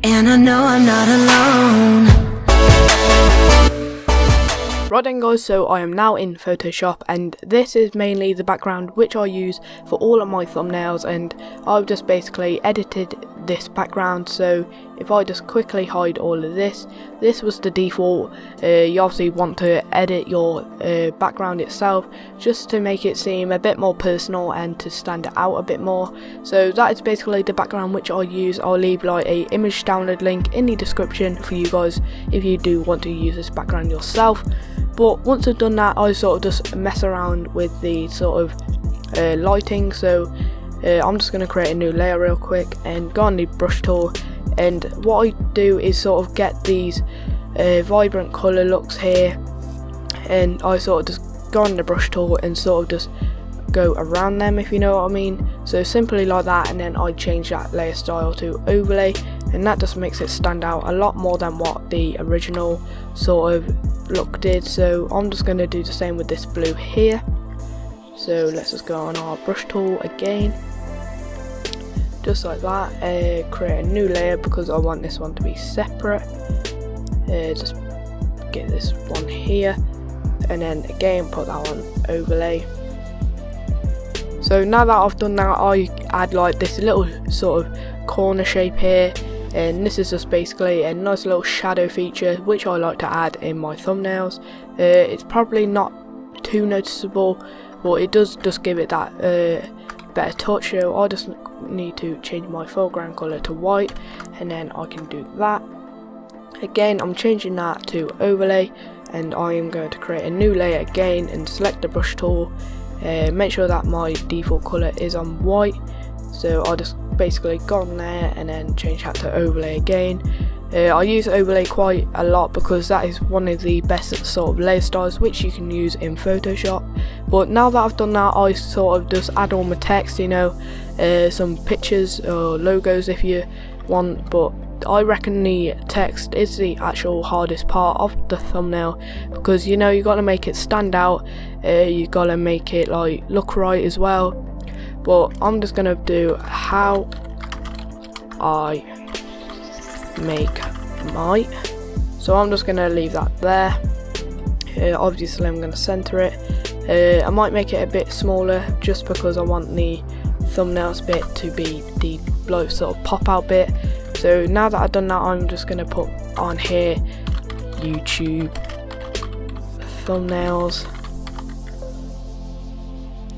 and I know I'm not alone. Right then guys, so I am now in Photoshop, and this is mainly the background which I use for all of my thumbnails, and I've just basically edited this background. So if I just quickly hide all of this was the default. You obviously want to edit your background itself just to make it seem a bit more personal and to stand it out a bit more. So that is basically the background which I use. I'll leave like a image download link in the description for you guys if you do want to use this background yourself. But once I've done that, I sort of just mess around with the sort of lighting. So I'm just going to create a new layer real quick and go on the brush tool, and what I do is sort of get these vibrant colour looks here, and I sort of just go on the brush tool and sort of just go around them, if you know what I mean. So simply like that, and then I change that layer style to overlay, and that just makes it stand out a lot more than what the original sort of look did. So I'm just going to do the same with this blue here. So let's just go on our brush tool again, just like that. Create a new layer because I want this one to be separate. Just get this one here, and then again put that one overlay. So now that I've done that, I add like this little sort of corner shape here, and this is just basically a nice little shadow feature which I like to add in my thumbnails. It's probably not too noticeable, but it does just give it that better touch. So I just need to change my foreground colour to white, and then I can do that. Again, I'm changing that to overlay, and I am going to create a new layer again and select the brush tool. Make sure that my default colour is on white. So I just basically go on there and then change that to overlay again. I use overlay quite a lot because that is one of the best sort of layer styles which you can use in Photoshop. But now that I've done that, I sort of just add all my text, you know, some pictures or logos if you want, but I reckon the text is the actual hardest part of the thumbnail, because you know you got to make it stand out, you got to make it like look right as well. But I'm just gonna do how I make my, so I'm just gonna leave that there. Obviously I'm gonna center it. I might make it a bit smaller just because I want the thumbnails bit to be the like sort of pop out bit. So now that I've done that, I'm just gonna put on here YouTube thumbnails,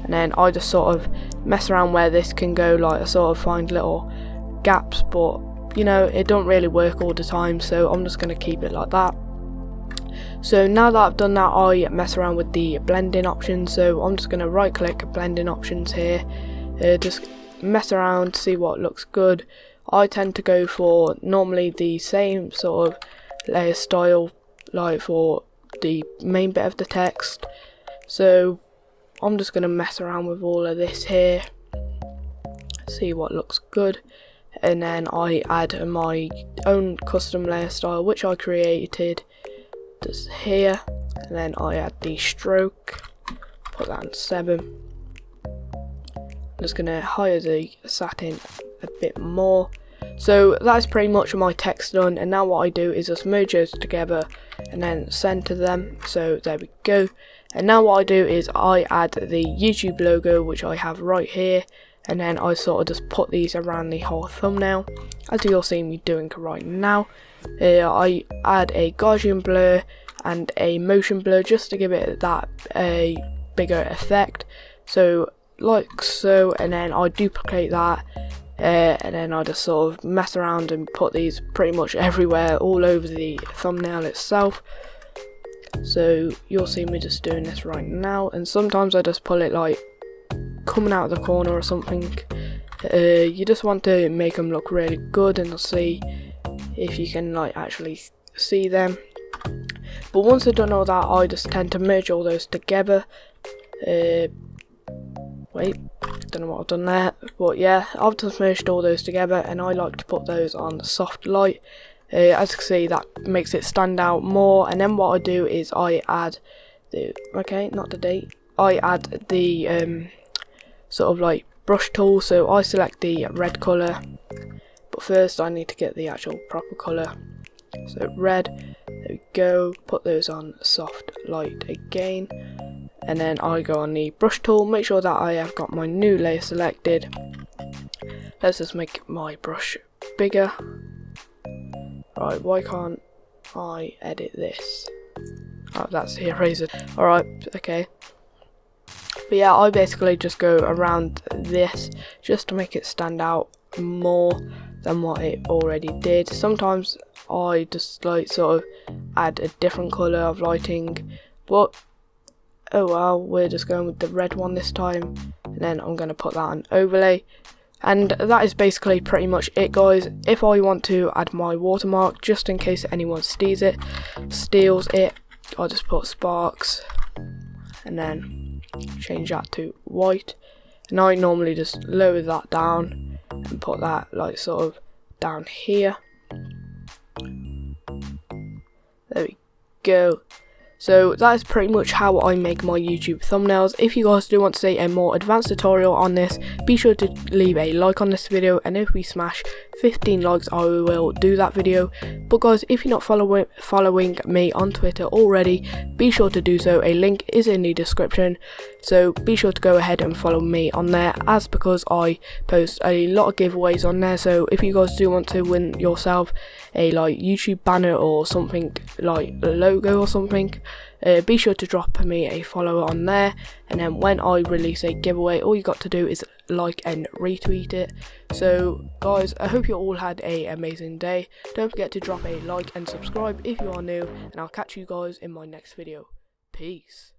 and then I just sort of mess around where this can go. Like I sort of find little gaps, but you know it don't really work all the time, so I'm just going to keep it like that. So now that I've done that, I mess around with the blending options. So I'm just going to right click blending options here, just mess around, see what looks good. I tend to go for normally the same sort of layer style like for the main bit of the text. So I'm just going to mess around with all of this here, see what looks good, and then I add my own custom layer style which I created just here, and then I add the stroke, put that on 7. I'm just going to hide the satin a bit more. So that's pretty much my text done, and now what I do is just merge those together and then center them. So there we go. And now what I do is I add the YouTube logo which I have right here, and then I sort of just put these around the whole thumbnail as you'll see me doing right now. I add a Gaussian blur and a motion blur just to give it that bigger effect. So like so, and then I duplicate that, and then I just sort of mess around and put these pretty much everywhere all over the thumbnail itself. So you'll see me just doing this right now, and sometimes I just pull it like coming out of the corner or something. You just want to make them look really good and see if you can like actually see them. But once I've done all that, I just tend to merge all those together. Wait, don't know what I've done there, but yeah, I've just merged all those together, and I like to put those on soft light. As you can see, that makes it stand out more. And then what I do is I add the, I add the sort of like brush tool. So I select the red colour, but first I need to get the actual proper colour. So red, there we go, put those on soft light again, and then I go on the brush tool, make sure that I have got my new layer selected. Let's just make my brush bigger. Right, why can't I edit this? Oh, that's the eraser. Alright, okay. But yeah, I basically just go around this just to make it stand out more than what it already did. Sometimes I just like sort of add a different colour of lighting, but oh well, we're just going with the red one this time, and then I'm going to put that on overlay. And that is basically pretty much it, guys. If I want to add my watermark, just in case anyone steals it, I'll just put sparks and then change that to white. And I normally just lower that down and put that like sort of down here. There we go. So that is pretty much how I make my YouTube thumbnails. If you guys do want to see a more advanced tutorial on this, be sure to leave a like on this video, and if we smash 15 likes I will do that video. But guys, if you're not following me on Twitter already, be sure to do so. A link is in the description, so be sure to go ahead and follow me on there, as because I post a lot of giveaways on there. So if you guys do want to win yourself a like YouTube banner or something like a logo or something, be sure to drop me a follow on there, and then when I release a giveaway, all you got to do is like and retweet it. So guys, I hope you all had an amazing day. Don't forget to drop a like and subscribe if you are new, and I'll catch you guys in my next video. Peace.